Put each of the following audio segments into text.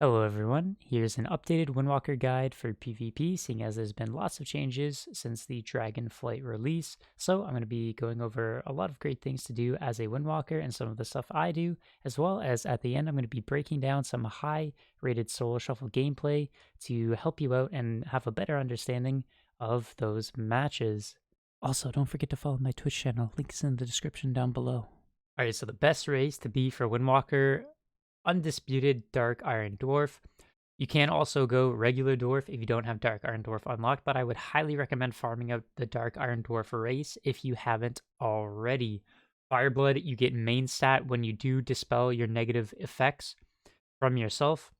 Hello everyone, here's an updated Windwalker guide for PvP, seeing as there's been lots of changes since the Dragonflight release. So I'm going to be going over a lot of great things to do as a Windwalker and some of the stuff I do, as well as at the end I'm going to be breaking down some high rated solo shuffle gameplay to help you out and have a better understanding of those matches. Also, don't forget to follow my Twitch channel, links in the description down below. Alright, so the best race to be for Windwalker, Undisputed Dark Iron Dwarf. You can also go regular Dwarf if you don't have Dark Iron Dwarf unlocked, but I would highly recommend farming out the Dark Iron Dwarf race if you haven't already. Fireblood, you get main stat when you do dispel your negative effects from yourself,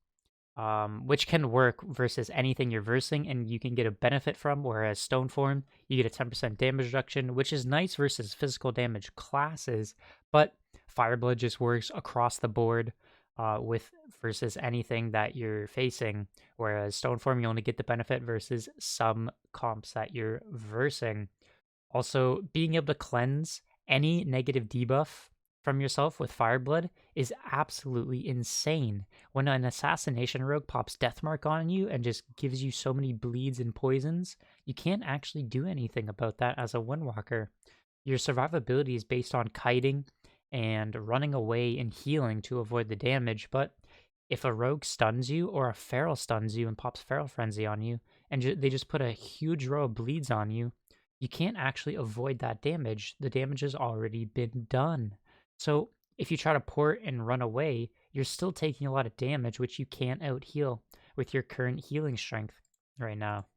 which can work versus anything you're versing, and you can get a benefit from, whereas Stone Form, you get a 10% damage reduction, which is nice versus physical damage classes, but Fireblood just works across the board with versus anything that you're facing, whereas Stone Form, you only get the benefit versus some comps that you're versing. Also, being able to cleanse any negative debuff from yourself with Fireblood is absolutely insane. When an Assassination Rogue pops Deathmark on you and just gives you so many bleeds and poisons, you can't actually do anything about that as a Windwalker. Your survivability is based on kiting and running away and healing to avoid the damage, but if a rogue stuns you or a feral stuns you and pops feral frenzy on you and they just put a huge row of bleeds on you, you can't actually avoid that damage. The damage has already been done. So if you try to port and run away, you're still taking a lot of damage, which you can't out heal with your current healing strength right now.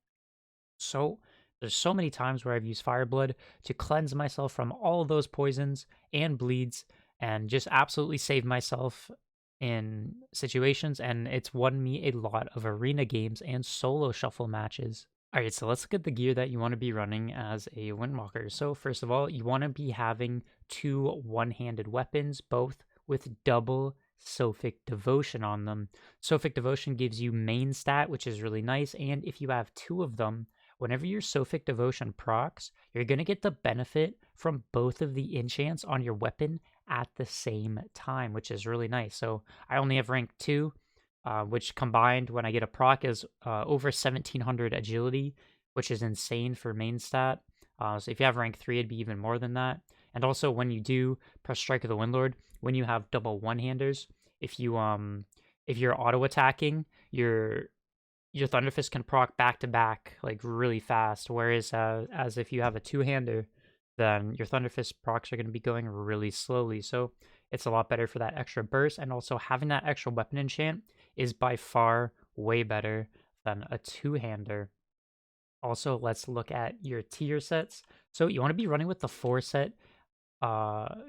So there's so many times where I've used Fireblood to cleanse myself from all of those poisons and bleeds and just absolutely save myself in situations, and it's won me a lot of arena games and solo shuffle matches. Alright, so let's look at the gear that you want to be running as a Windwalker. So first of all, you want to be having two one-handed weapons, both with double Sophic Devotion on them. Sophic Devotion gives you main stat, which is really nice, and if you have two of them, whenever your Sophic Devotion procs, you're going to get the benefit from both of the enchants on your weapon at the same time, which is really nice. So I only have rank 2, which combined when I get a proc is over 1700 agility, which is insane for main stat. So if you have rank 3, it'd be even more than that. And also when you do press Strike of the Windlord, when you have double one-handers, if you're auto attacking, your Thunderfist can proc back to back like really fast, whereas as if you have a two-hander, then your Thunderfist procs are going to be going really slowly. So it's a lot better for that extra burst, and also having that extra weapon enchant is by far way better than a two-hander. Also, let's look at your tier sets. So you want to be running with the 4-set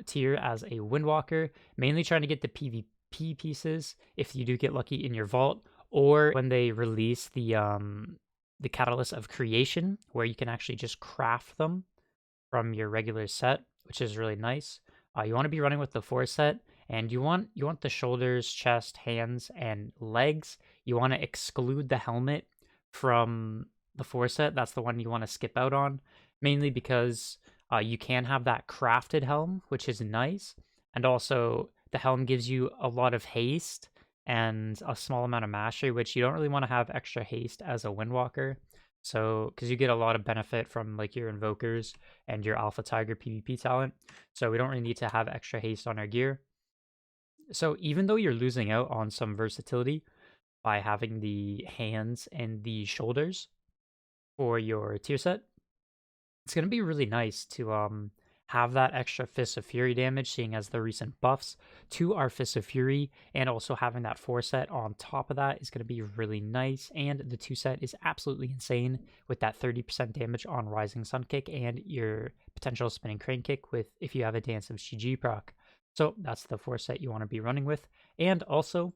tier as a Windwalker, mainly trying to get the PvP pieces if you do get lucky in your vault, or when they release the Catalyst of Creation, where you can actually just craft them from your regular set, which is really nice. You want to be running with the 4-set, and you want the shoulders, chest, hands, and legs. You want to exclude the helmet from the 4-set. That's the one you want to skip out on, mainly because you can have that crafted helm, which is nice, and also the helm gives you a lot of haste and a small amount of mastery, which you don't really want to have extra haste as a Windwalker. So, because you get a lot of benefit from like your Invokers and your Alpha Tiger PvP talent. So we don't really need to have extra haste on our gear. So even though you're losing out on some versatility by having the hands and the shoulders for your tier set, it's going to be really nice to have that extra Fist of Fury damage, seeing as the recent buffs to our Fist of Fury, and also having that 4-set on top of that is going to be really nice. And the 2-set is absolutely insane with that 30% damage on Rising Sun Kick and your potential Spinning Crane Kick with if you have a Dance of GG proc. So that's the 4-set you want to be running with. And also,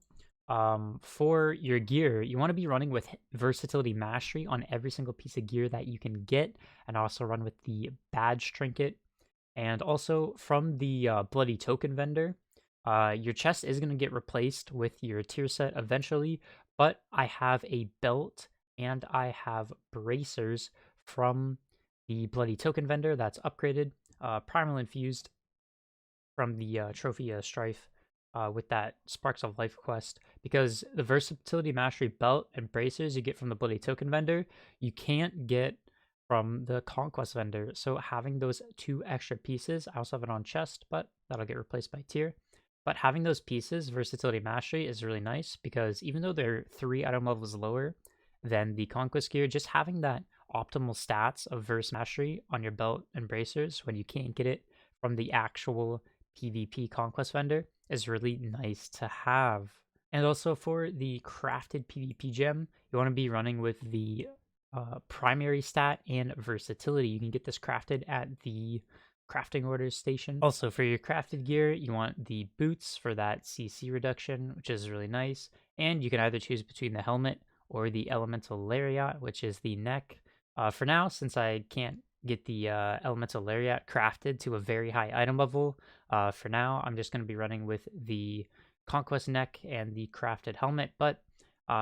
for your gear, you want to be running with Versatility Mastery on every single piece of gear that you can get, and also run with the Badge Trinket. And also from the Bloody Token Vendor, your chest is going to get replaced with your tier set eventually, but I have a belt and I have bracers from the Bloody Token Vendor that's upgraded, Primal Infused from the Trophy Strife with that Sparks of Life quest, because the Versatility Mastery Belt and Bracers you get from the Bloody Token vendor, you can't get from the Conquest vendor. So having those 2 extra pieces, I also have it on chest, but that'll get replaced by tier. But having those pieces, Versatility Mastery, is really nice because even though they're 3 item levels lower than the Conquest gear, just having that optimal stats of Verse Mastery on your belt and bracers when you can't get it from the actual PvP Conquest vendor is really nice to have. And also for the crafted PvP gem, you want to be running with the primary stat and versatility. You can get this crafted at the crafting orders station. Also, for your crafted gear, you want the boots for that CC reduction, which is really nice. And you can either choose between the helmet or the elemental lariat, which is the neck. For now, since I can't get the elemental lariat crafted to a very high item level, for now I'm just going to be running with the conquest neck and the crafted helmet. But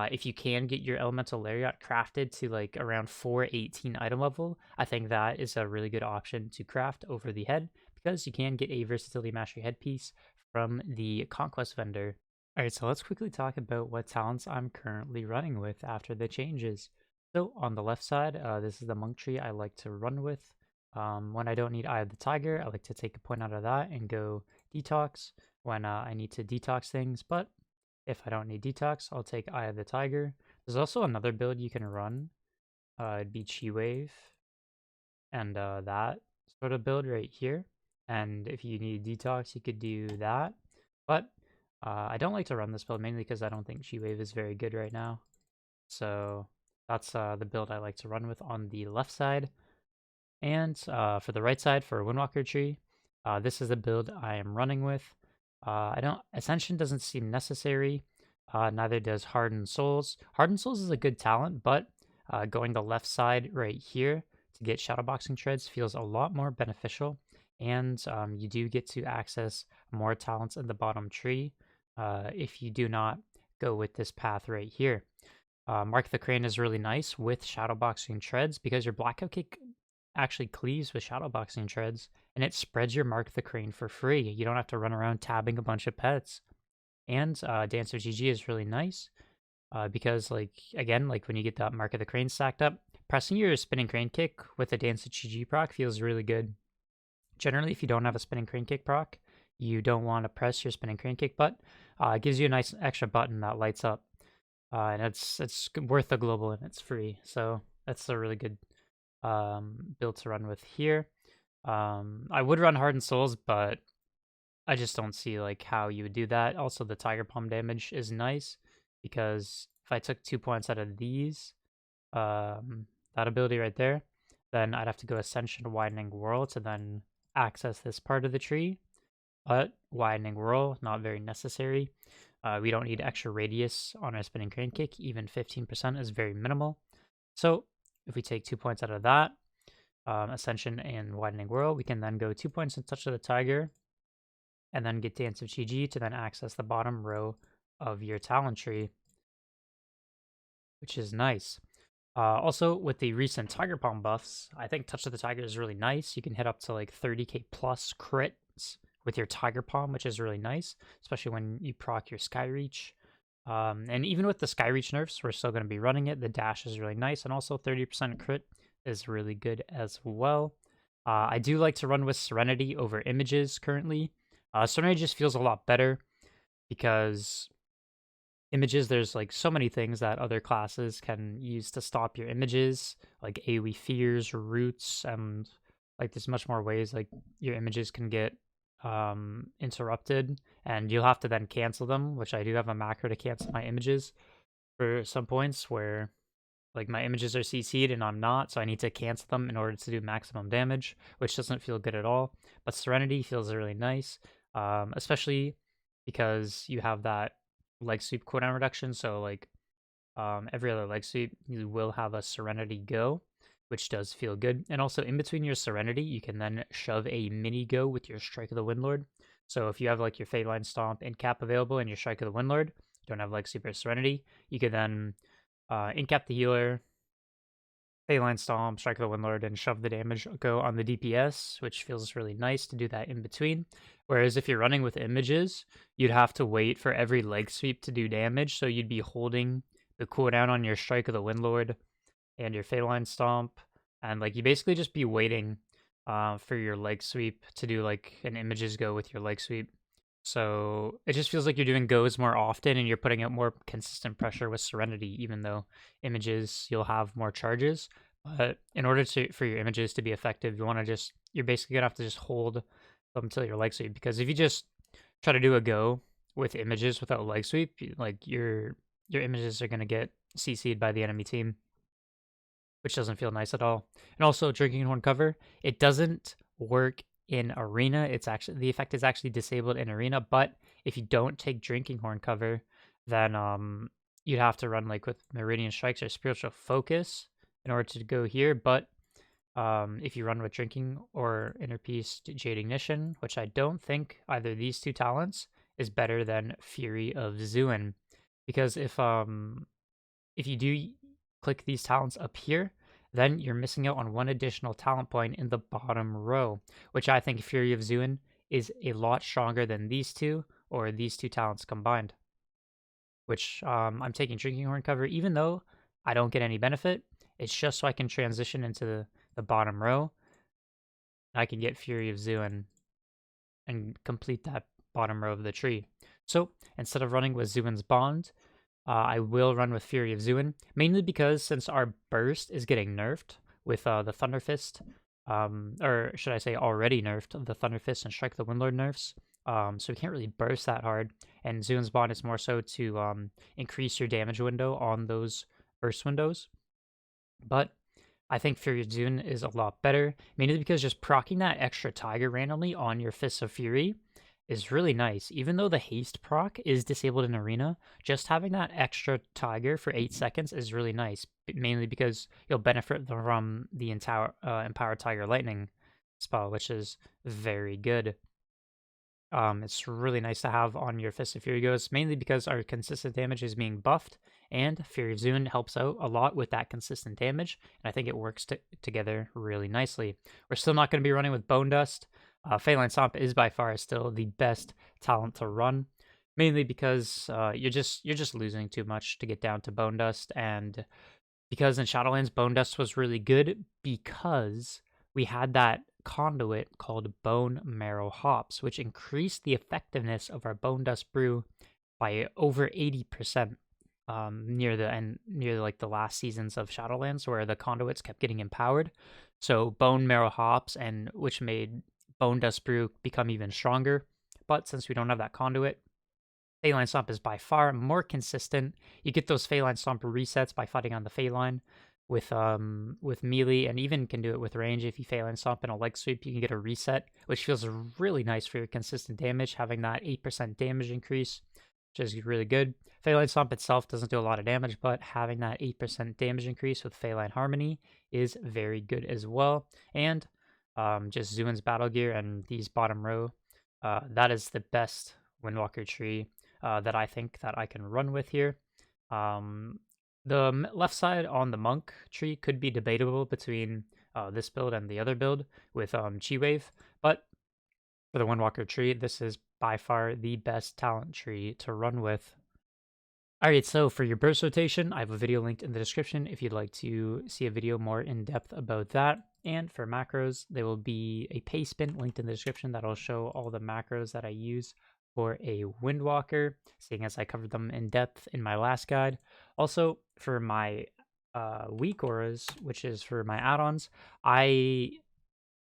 if you can get your elemental lariat crafted to like around 418 item level, I think that is a really good option to craft over the head, because you can get a versatility mastery headpiece from the conquest vendor. Alright, so let's quickly talk about what talents I'm currently running with after the changes. So on the left side, this is the monk tree I like to run with. When I don't need Eye of the Tiger, I like to take a point out of that and go detox when I need to detox things. But if I don't need detox, I'll take Eye of the Tiger. There's also another build you can run. It'd be Chi Wave and that sort of build right here. And if you need detox, you could do that. But I don't like to run this build mainly because I don't think Chi Wave is very good right now. So that's the build I like to run with on the left side. And for the right side, for Windwalker tree, this is the build I am running with. Ascension doesn't seem necessary. Neither does Hardened Souls. Hardened Souls is a good talent, but going the left side right here to get Shadowboxing Treads feels a lot more beneficial. And you do get to access more talents in the bottom tree if you do not go with this path right here. Mark the Crane is really nice with Shadowboxing Treads because your Blackout Kick actually cleaves with Shadowboxing Treads, and it spreads your Mark the Crane for free. You don't have to run around tabbing a bunch of pets. And Dancer GG is really nice because, like, again, like when you get that Mark of the Crane stacked up, pressing your Spinning Crane Kick with a Dancer GG proc feels really good. Generally, if you don't have a Spinning Crane Kick proc, you don't want to press your Spinning Crane Kick, but it gives you a nice extra button that lights up. And it's worth the global and it's free. So that's a really good build to run with here. I would run Hardened Souls, but I just don't see like how you would do that. Also, the Tiger Palm damage is nice because if I took 2 points out of these, that ability right there, then I'd have to go Ascension Widening Whirl to then access this part of the tree. But Widening Whirl, not very necessary. We don't need extra radius on our Spinning Crane Kick. Even 15% is very minimal. So if we take 2 points out of that, Ascension and Widening Whirl, we can then go 2 points in Touch of the Tiger, and then get Dance of Chi to then access the bottom row of your talent tree, which is nice. Also, with the recent Tiger Palm buffs, I think Touch of the Tiger is really nice. You can hit up to like 30k plus crits with your Tiger Palm, which is really nice, especially when you proc your Skyreach. And even with the Skyreach nerfs, we're still going to be running it. The dash is really nice, and also 30% crit is really good as well. I do like to run with Serenity over Images currently. Serenity just feels a lot better because Images, there's like so many things that other classes can use to stop your images, like AoE fears, roots, and like there's much more ways like your images can get interrupted, and you'll have to then cancel them, which I do have a macro to cancel my images for some points where like my images are CC'd and I'm not, so I need to cancel them in order to do maximum damage, which doesn't feel good at all. But Serenity feels really nice, especially because you have that leg sweep cooldown reduction. So like every other leg sweep, you will have a Serenity go, which does feel good. And also in between your Serenity, you can then shove a mini go with your Strike of the Windlord. So if you have like your Fade Line Stomp and Cap available and your Strike of the Windlord, you don't have like Super Serenity, you could then incap the healer, Phalanx Stomp, Strike of the Windlord, and Shove the Damage go on the DPS, which feels really nice to do that in between. Whereas if you're running with images, you'd have to wait for every leg sweep to do damage, so you'd be holding the cooldown on your Strike of the Windlord and your Phalanx Stomp, and like you basically just be waiting for your leg sweep to do like an images go with your leg sweep. So it just feels like you're doing goes more often and you're putting out more consistent pressure with Serenity, even though images you'll have more charges. But in order for your images to be effective, you're basically gonna have to just hold them until your leg sweep. Because if you just try to do a go with images without leg sweep, like your images are gonna get CC'd by the enemy team, which doesn't feel nice at all. And also Drinking Horn cover, it doesn't work in arena. It's actually the effect is actually disabled in arena, but if you don't take Drinking Horn cover, then you'd have to run like with Meridian Strikes or Spiritual Focus in order to go here. But if you run with Drinking or Inner Peace Jade Ignition, which I don't think either of these two talents is better than Fury of Zuin, because if you do click these talents up here, then you're missing out on one additional talent point in the bottom row, which I think Fury of Zuin is a lot stronger than these two or these two talents combined. Which I'm taking Drinking Horn cover, even though I don't get any benefit. It's just so I can transition into the bottom row. I can get Fury of Zuin and complete that bottom row of the tree. So instead of running with Zuin's Bond, I will run with Fury of Zuin, mainly because since our burst is getting nerfed with the Thunder Fist, or should I say already nerfed, the Thunder Fist and Strike the Windlord nerfs, so we can't really burst that hard, and Zuin's Bond is more so to increase your damage window on those burst windows. But I think Fury of Zuin is a lot better, mainly because just proccing that extra Tiger randomly on your Fists of Fury is really nice. Even though the haste proc is disabled in arena, just having that extra Tiger for 8 seconds is really nice, mainly because you'll benefit from the entire Empowered Tiger Lightning spell, which is very good. It's really nice to have on your Fist of Fury goes, mainly because our consistent damage is being buffed, and Fury of Zuin helps out a lot with that consistent damage, and I think it works together really nicely. We're still not going to be running with Bone Dust. Phalanx Stomp is by far still the best talent to run, mainly because you're just losing too much to get down to Bone Dust, and because in Shadowlands Bone Dust was really good because we had that conduit called Bone Marrow Hops, which increased the effectiveness of our Bone Dust brew by over 80%. Near the end, near like the last seasons of Shadowlands, where the conduits kept getting empowered. So Bone Marrow Hops, and which made Bone Dust Brew become even stronger. But since we don't have that conduit, Phalanx Stomp is by far more consistent. You get those Phalanx Stomp resets by fighting on the Phaline with melee, and even can do it with range. If you Phalanx Stomp in a leg sweep, you can get a reset, which feels really nice for your consistent damage, having that 8% damage increase, which is really good. Phalanx Stomp itself doesn't do a lot of damage, but having that 8% damage increase with Phaline Harmony is very good as well. And just Zuin's Battle Gear and these bottom row, that is the best Windwalker tree that I think that I can run with here. The left side on the Monk tree could be debatable between this build and the other build with Chi Wave, but for the Windwalker tree, this is by far the best talent tree to run with. Alright, so for your burst rotation, I have a video linked in the description if you'd like to see a video more in depth about that. And for macros, there will be a paste bin linked in the description that'll show all the macros that I use for a Windwalker, seeing as I covered them in depth in my last guide. Also, for my WeakAuras, which is for my add-ons, I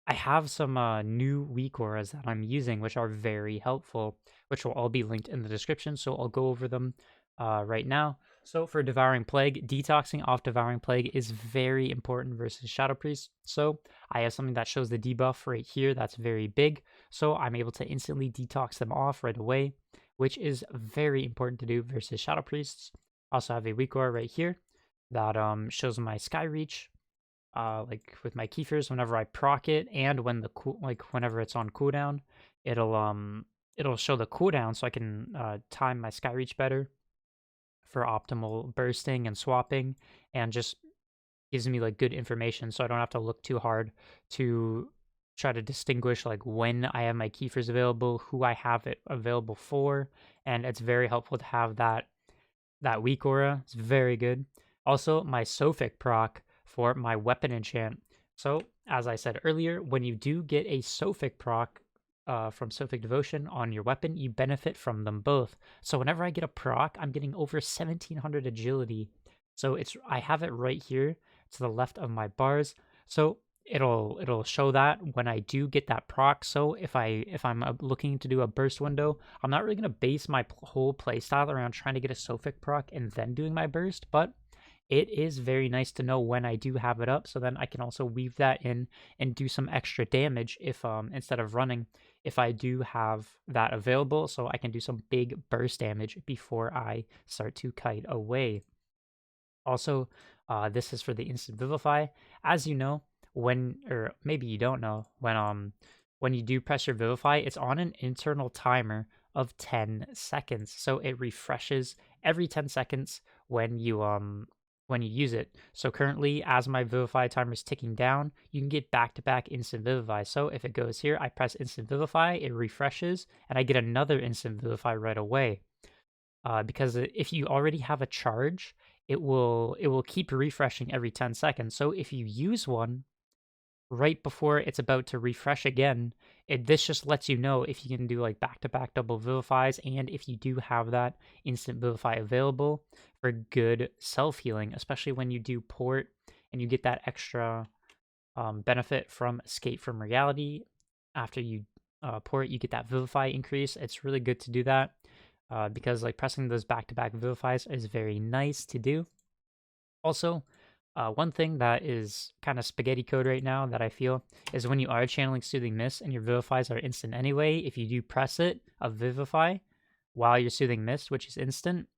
have some new WeakAuras that I'm using, which are very helpful, which will all be linked in the description, so I'll go over them right now. So for Devouring Plague, detoxing off Devouring Plague is very important versus Shadow Priest. So I have something that shows the debuff right here that's very big, so I'm able to instantly detox them off right away, which is very important to do versus Shadow Priests. Also have a WeakAura right here that shows my Sky Reach, like with my Keepers whenever I proc it, and when the whenever it's on cooldown, it'll show the cooldown so I can time my Sky Reach better for optimal bursting and swapping, and just gives me like good information, so I don't have to look too hard to try to distinguish like when I have my Kiefers available, who I have it available for, and it's very helpful to have that weak aura. It's very good. Also, my Sophic proc for my weapon enchant. So, as I said earlier, when you do get a Sophic proc from Sophic Devotion on your weapon, you benefit from them both. So whenever I get a proc, I'm getting over 1700 agility. So I have it right here to the left of my bars. So it'll show that when I do get that proc. So if I'm looking to do a burst window, I'm not really gonna base my whole playstyle around trying to get a Sophic proc and then doing my burst, but it is very nice to know when I do have it up, so then I can also weave that in and do some extra damage if instead of running, if I do have that available, so I can do some big burst damage before I start to kite away. Also, this is for the instant vivify. As you know, or maybe you don't know, when you do press your vivify, it's on an internal timer of 10 seconds. So it refreshes every 10 seconds when you use it. So currently, as my vivify timer is ticking down, you can get back-to-back instant vivify. So if it goes here, I press instant vivify, it refreshes, and I get another instant vivify right away. Because if you already have a charge, it will keep refreshing every 10 seconds. So if you use one right before it's about to refresh again, this just lets you know if you can do like back-to-back double vivifies, and if you do have that instant vivify available for good self-healing, especially when you do port and you get that extra benefit from escape from reality. After you port, you get that vivify increase. It's really good to do that because like pressing those back-to-back vivifies is very nice to do. Also, one thing that is kind of spaghetti code right now that I feel is when you are channeling Soothing Mist and your Vivifies are instant anyway, if you do press it, a Vivify, while you're Soothing Mist, which is instant,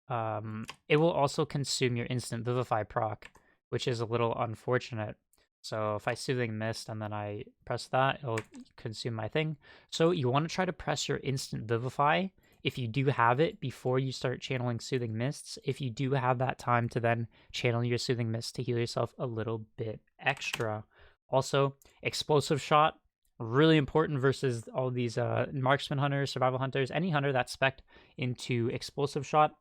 it will also consume your instant Vivify proc, which is a little unfortunate. So if I Soothing Mist and then I press that, it'll consume my thing. So you want to try to press your instant Vivify if you do have it before you start channeling Soothing Mists, if you do have that time to then channel your Soothing Mist to heal yourself a little bit extra. Also, Explosive Shot, really important versus all these marksman hunters, survival hunters, any hunter that's spec'd into Explosive Shot.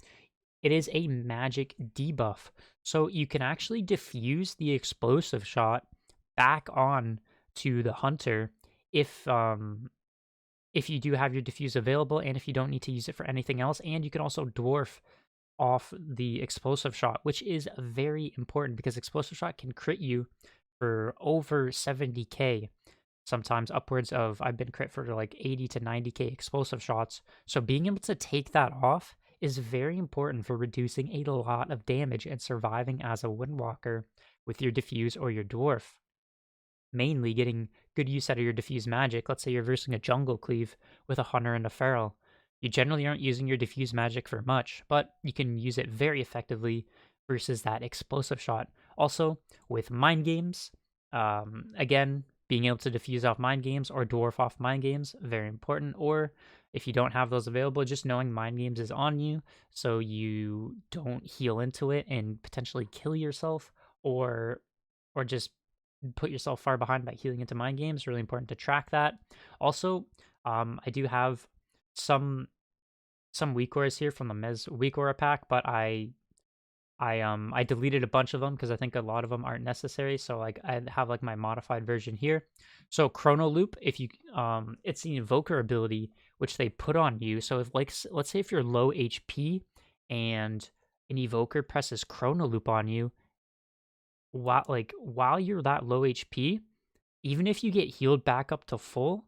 It is a magic debuff. So you can actually diffuse the Explosive Shot back on to the hunter if you do have your diffuse available and if you don't need to use it for anything else. And you can also dwarf off the explosive shot, which is very important because explosive shot can crit you for over 70k, sometimes upwards of, I've been crit for like 80 to 90k explosive shots. So being able to take that off is very important for reducing a lot of damage and surviving as a Windwalker with your diffuse or your dwarf. Mainly getting good use out of your diffuse magic. Let's say you're versing a jungle cleave with a hunter and a feral. You generally aren't using your diffuse magic for much, but you can use it very effectively versus that explosive shot. Also, with mind games, again, being able to diffuse off mind games or dwarf off mind games, very important. Or if you don't have those available, just knowing mind games is on you so you don't heal into it and potentially kill yourself or just put yourself far behind by healing into mind games. Really important to track that. Also, I do have some WeakAuras here from the WeakAura pack, but I deleted a bunch of them because I think a lot of them aren't necessary. So like I have like my modified version here. So Chrono Loop, if you it's the Invoker ability which they put on you. So if like let's say if you're low HP and an Evoker presses Chrono Loop on you, while you're that low HP, even if you get healed back up to full,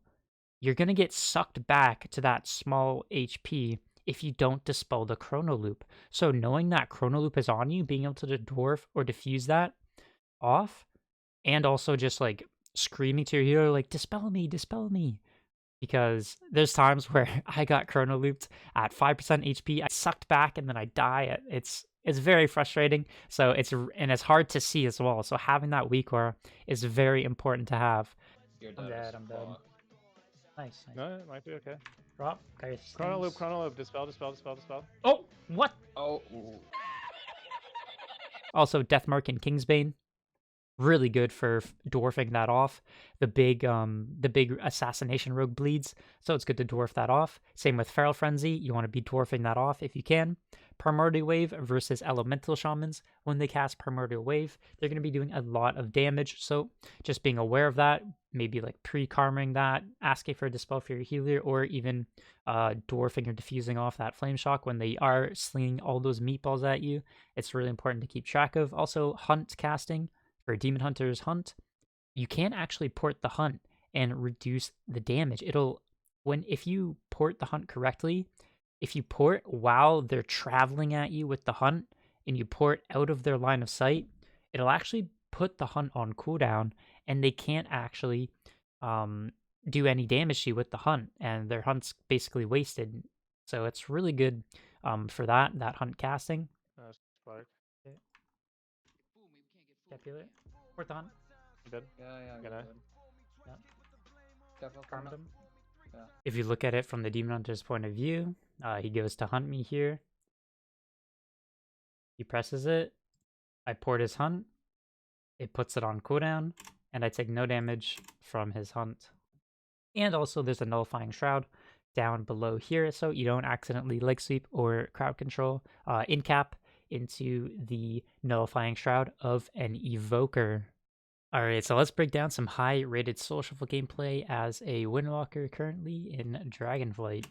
you're gonna get sucked back to that small HP if you don't dispel the Chrono Loop. So knowing that Chrono Loop is on you, being able to dwarf or diffuse that off, and also just like screaming to your hero like dispel me, because there's times where I got Chrono Looped at 5% HP, I sucked back, and then I die. It's very frustrating. So it's hard to see as well. So having that WeakAura is very important to have. I'm dead. Nice. No, it might be okay. Drop. Chrono Loop, dispel. Oh, what? Oh. Also, Deathmark and Kingsbane. Really good for dwarfing that off. The big assassination rogue bleeds, so it's good to dwarf that off. Same with Feral Frenzy, you want to be dwarfing that off if you can. Primordial Wave versus Elemental Shamans. When they cast Primordial Wave, they're going to be doing a lot of damage, so just being aware of that, maybe like pre-karming that, asking for a Dispel for your healer, or even dwarfing or diffusing off that Flame Shock when they are slinging all those meatballs at you. It's really important to keep track of. Also, Hunt casting for Demon Hunter's Hunt, you can actually port the Hunt and reduce the damage. If you port the Hunt correctly, if you port while they're traveling at you with the Hunt and you port out of their line of sight, it'll actually put the Hunt on cooldown and they can't actually do any damage to you with the Hunt, and their Hunt's basically wasted. So it's really good for that Hunt casting. Spark. Capulet. Port the Hunt. Good. Yeah, Gonna- good. Yeah. Careful, Karma Karma. him. Yeah. If you look at it from the Demon Hunter's point of view, he goes to hunt me here. He presses it. I port his hunt. It puts it on cooldown, and I take no damage from his hunt. And also, there's a nullifying shroud down below here, so you don't accidentally leg sweep or crowd control in cap into the nullifying shroud of an evoker. Alright, so let's break down some high-rated Soul Shuffle gameplay as a Windwalker currently in Dragonflight.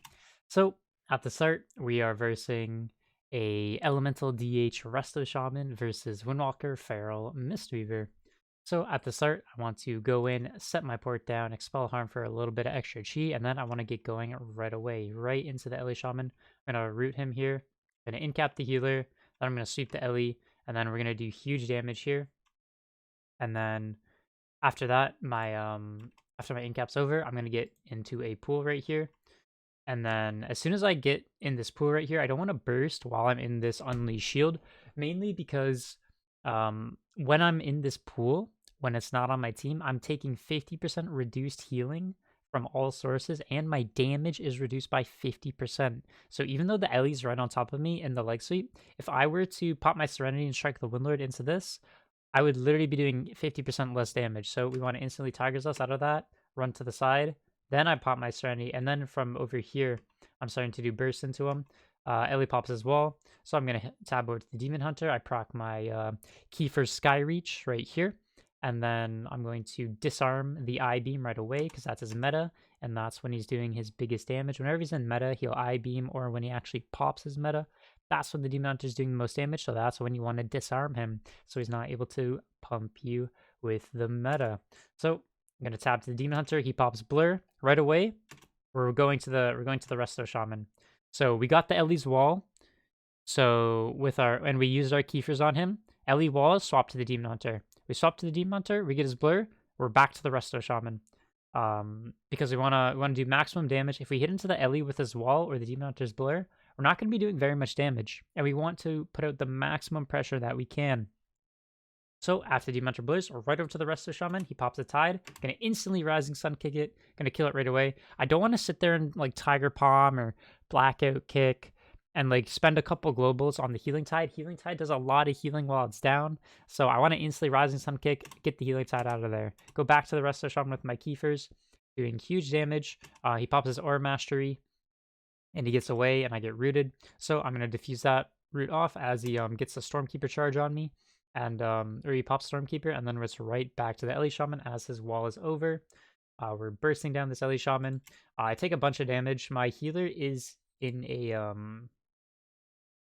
So, at the start, we are versing a Elemental DH Resto Shaman versus Windwalker Feral Mistweaver. So, at the start, I want to go in, set my port down, expel harm for a little bit of extra chi, and then I want to get going right away, right into the Ellie Shaman. I'm going to root him here, I'm going to incap the healer, then I'm going to sweep the Ellie, and then we're going to do huge damage here. And then after that, after my incap's over, I'm gonna get into a pool right here. And then as soon as I get in this pool right here, I don't want to burst while I'm in this Unleash Shield, mainly because when I'm in this pool, when it's not on my team, I'm taking 50% reduced healing from all sources, and my damage is reduced by 50%. So even though the Ellie's right on top of me in the leg sweep, if I were to pop my Serenity and strike the Windlord into this, I would literally be doing 50% less damage. So we want to instantly Tiger's Lust out of that, run to the side. Then I pop my Serenity, and then from over here, I'm starting to do burst into him. Ellie pops as well. So I'm going to tab over to the Demon Hunter. I proc my Kiefer's Sky Reach right here. And then I'm going to disarm the I-Beam right away because that's his meta. And that's when he's doing his biggest damage. Whenever he's in meta, he'll I-Beam, or when he actually pops his meta, that's when the Demon Hunter is doing the most damage. So that's when you want to disarm him, so he's not able to pump you with the meta. So I'm gonna tab to the Demon Hunter. He pops Blur right away. We're going to the Resto Shaman. So we got the Ellie's wall. So and we used our Kiefers on him. Ellie wall, swap to the Demon Hunter. We swap to the Demon Hunter. We get his Blur. We're back to the Resto Shaman. Because we wanna do maximum damage. If we hit into the Ellie with his wall or the Demon Hunter's Blur, we're not going to be doing very much damage, and we want to put out the maximum pressure that we can. So after the Demon Hunter Blurs, we're right over to the Resto Shaman. He pops a Tide. Going to instantly Rising Sun kick it. Going to kill it right away. I don't want to sit there and like Tiger Palm or Blackout Kick and like spend a couple globals on the Healing Tide. Healing Tide does a lot of healing while it's down, so I want to instantly Rising Sun kick, get the Healing Tide out of there. Go back to the Resto Shaman with my Kiefers, doing huge damage. He pops his Aura Mastery, and he gets away, and I get rooted. So I'm going to diffuse that root off as he gets the Stormkeeper charge on me, and or he pops Stormkeeper, and then it's right back to the Ellie Shaman as his wall is over. We're bursting down this Ellie Shaman. I take a bunch of damage. My healer is in a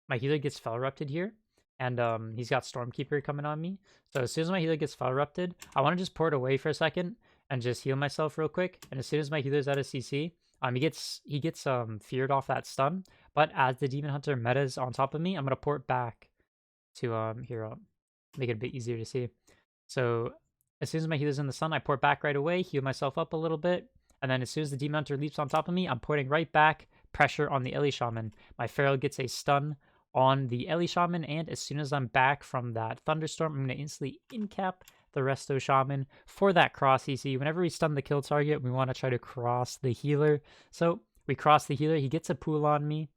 my healer gets Fel Erupted here, and he's got Stormkeeper coming on me. So as soon as my healer gets Fel Erupted, I want to just port away for a second and just heal myself real quick. And as soon as my healer's out of CC, he gets feared off that stun. But as the Demon Hunter meta's on top of me, I'm gonna port back to here. I'll make it a bit easier to see. So as soon as my healer's in the sun, I port back right away, heal myself up a little bit, and then as soon as the Demon Hunter leaps on top of me, I'm porting right back, pressure on the Ellie Shaman. My Feral gets a stun on the Ellie Shaman, and as soon as I'm back from that Thunderstorm, I'm gonna instantly incap the Resto Shaman for that cross CC. Whenever we stun the kill target, we want to try to cross the healer. So we cross the healer. He gets a pool on me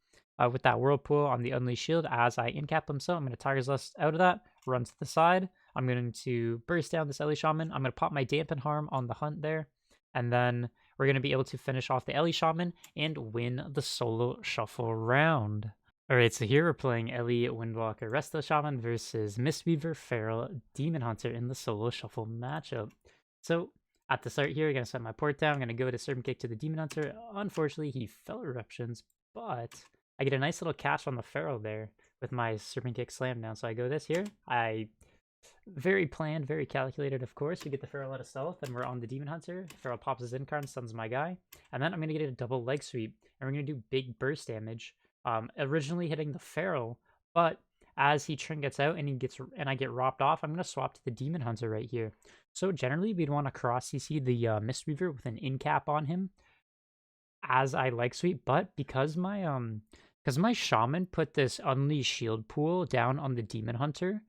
with that Whirlpool on the Unleashed Shield as I incap him. So I'm going to Tiger's Lust out of that, run to the side. I'm going to burst down this Ellie Shaman. I'm going to pop my Dampen Harm on the hunt there. And then we're going to be able to finish off the Ellie Shaman and win the solo shuffle round. Alright, so here we're playing Ellie, Windwalker, Resto Shaman versus Mistweaver, Feral, Demon Hunter in the solo shuffle matchup. So at the start here, I'm going to set my port down. I'm going to go to Serpent Kick to the Demon Hunter. Unfortunately, he fell Eruptions, but I get a nice little catch on the Feral there with my Serpent Kick slam down. So I go this here. I very planned, very calculated, of course. We get the Feral out of stealth, and we're on the Demon Hunter. Feral pops his Incarn, stuns my guy. And then I'm going to get a double leg sweep, and we're going to do big burst damage. Originally hitting the Feral, but as he trinkets out and I get robbed off, I'm going to swap to the Demon Hunter right here. So generally, we'd want to cross CC the Mistweaver with an in cap on him as I leg sweep, but because my Shaman put this Unleash Shield pool down on the Demon Hunter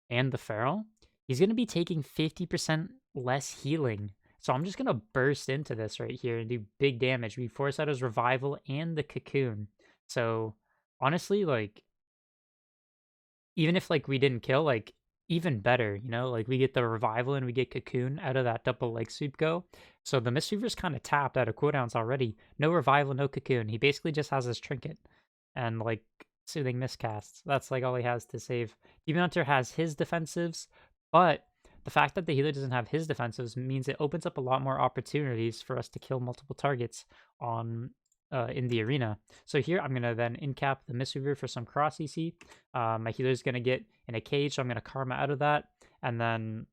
and the Feral, he's going to be taking 50% less healing. So I'm just going to burst into this right here and do big damage. We force out his Revival and the Cocoon. So honestly, like, even if like we didn't kill, like, even better, you know, like we get the Revival and we get Cocoon out of that double leg sweep go. So the Mistweaver's kind of tapped out of cooldowns already. No Revival, no Cocoon. He basically just has his trinket and like Soothing Miscasts. That's like all he has to save. Demon Hunter has his defensives, but the fact that the healer doesn't have his defensives means it opens up a lot more opportunities for us to kill multiple targets on in the arena. So here I'm going to then in-cap the Mistweaver for some cross CC. My healer's going to get in a cage, so I'm going to Karma out of that. And then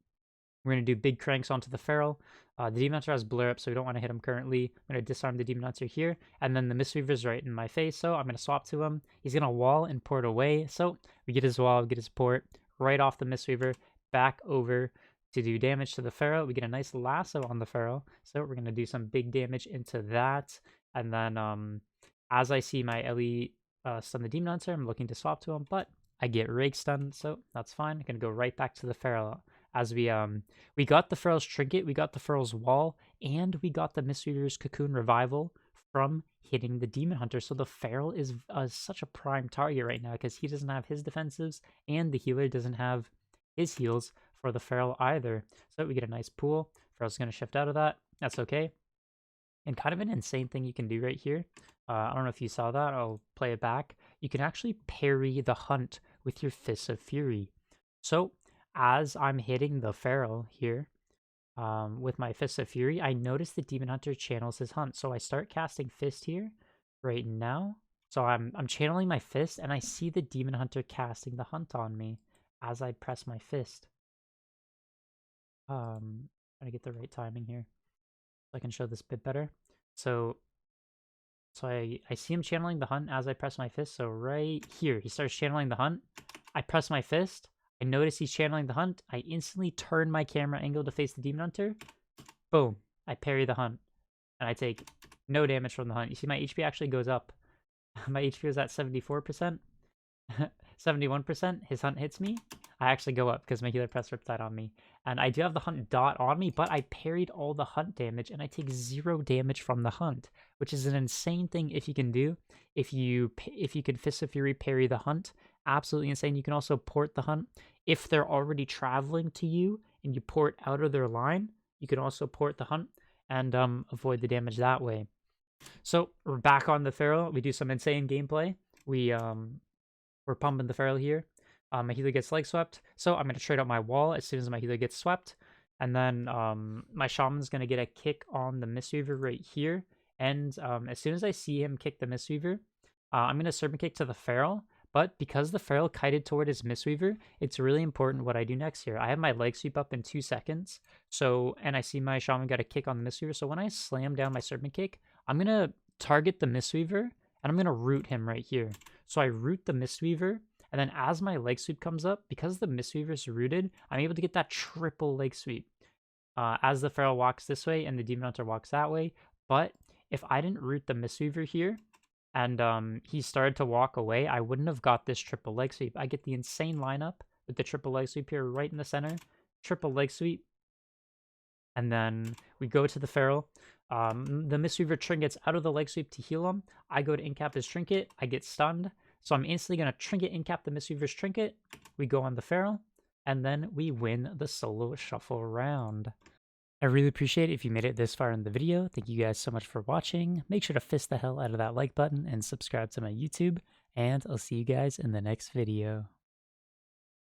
we're going to do big cranks onto the Feral. The Demon Hunter has Blur Up, so we don't want to hit him currently. I'm going to disarm the Demon Hunter here. And then the Mistweaver's right in my face, so I'm going to swap to him. He's going to wall and port away. So we get his wall, we get his port right off the Mistweaver, back over to do damage to the Feral. We get a nice lasso on the Feral, so we're going to do some big damage into that. And then as I see my Ellie stun the Demon Hunter, I'm looking to swap to him, but I get Rake stunned, so that's fine. I'm going to go right back to the Feral. As we got the Feral's Trinket, we got the Feral's Wall, and we got the Mistweaver's Cocoon Revival from hitting the Demon Hunter. So the Feral is such a prime target right now because he doesn't have his defensives, and the healer doesn't have his heals for the Feral either. So we get a nice pool. Feral's going to shift out of that. That's okay. And kind of an insane thing you can do right here. I don't know if you saw that. I'll play it back. You can actually parry the hunt with your Fists of Fury. So as I'm hitting the Feral here with my Fists of Fury, I notice the Demon Hunter channels his hunt. So I start casting Fist here right now. So I'm channeling my Fist, and I see the Demon Hunter casting the hunt on me as I press my Fist. Trying to get the right timing here so I can show this a bit better. So I see him channeling the hunt as I press my Fist. So right here, he starts channeling the hunt. I press my Fist. I notice he's channeling the hunt. I instantly turn my camera angle to face the Demon Hunter. Boom. I parry the hunt. And I take no damage from the hunt. You see my HP actually goes up. My HP was at 74%. 71%. His hunt hits me. I actually go up because my healer pressed Riptide on me. And I do have the hunt dot on me, but I parried all the hunt damage, and I take 0 damage from the hunt, which is an insane thing if you can do. If you can Fist of Fury parry the hunt, absolutely insane. You can also port the hunt. If they're already traveling to you and you port out of their line, you can also port the hunt and avoid the damage that way. So we're back on the Feral. We do some insane gameplay. We're pumping the Feral here. My healer gets leg swept, so I'm going to trade out my wall as soon as my healer gets swept. And then my Shaman's going to get a kick on the Mistweaver right here. And as soon as I see him kick the Mistweaver, I'm going to Serpent Kick to the Feral. But because the Feral kited toward his Mistweaver, it's really important what I do next here. I have my leg sweep up in 2 seconds, and I see my Shaman got a kick on the Mistweaver. So when I slam down my Serpent Kick, I'm going to target the Mistweaver, and I'm going to root him right here. So I root the Mistweaver, and then as my leg sweep comes up, because the Mistweaver is rooted, I'm able to get that triple leg sweep. As the Feral walks this way and the Demon Hunter walks that way. But if I didn't root the Mistweaver here, and he started to walk away, I wouldn't have got this triple leg sweep. I get the insane lineup with the triple leg sweep here right in the center. Triple leg sweep. And then we go to the Feral. The Mistweaver trinkets out of the leg sweep to heal him. I go to incap his trinket. I get stunned. So I'm instantly going to trinket incap the Mistweaver's trinket. We go on the Feral. and then we win the solo shuffle round. I really appreciate it if you made it this far in the video. Thank you guys so much for watching. Make sure to fist the hell out of that like button and subscribe to my YouTube, and I'll see you guys in the next video.